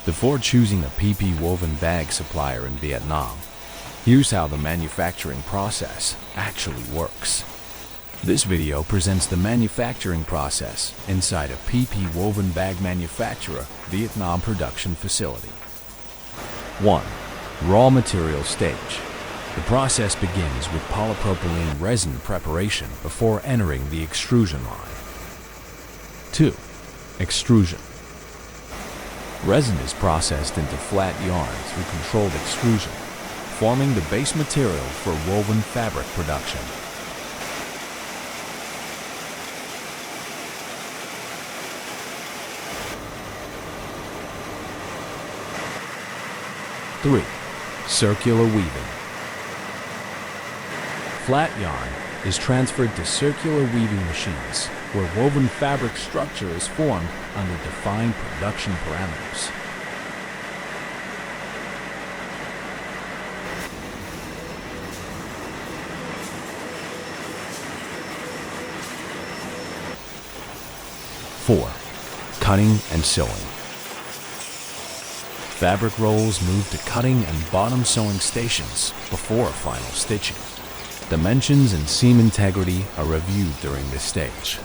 Before choosing a PP woven bag supplier in Vietnam, here's how the manufacturing process actually works. This video presents the manufacturing process inside a PP woven bag manufacturer Vietnam production facility. 1. Raw material stage. The process begins with polypropylene resin preparation before entering the extrusion line. 2. Extrusion. Resin is processed into flat yarn through controlled extrusion, forming the base material for woven fabric production. 3. Circular weaving. Flat yarn is transferred to circular weaving machines, where woven fabric structure is formed under defined production parameters. 4. Cutting and sewing. Fabric rolls move to cutting and bottom sewing stations before final stitching. Dimensions and seam integrity are reviewed during this stage.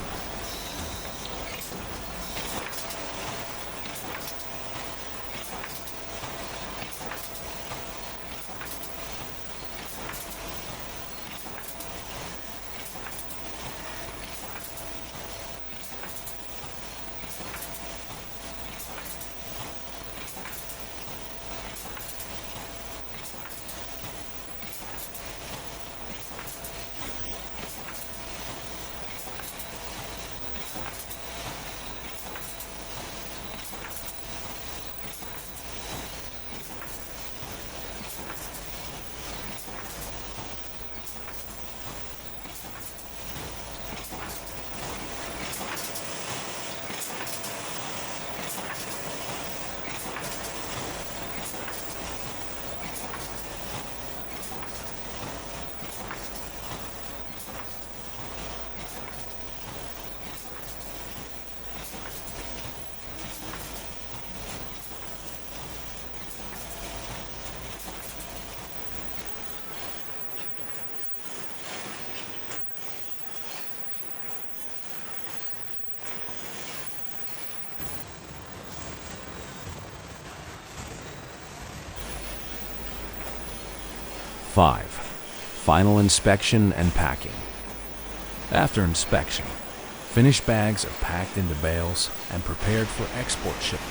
Five. Final inspection and packing. After inspection, finished bags are packed into bales and prepared for export shipment.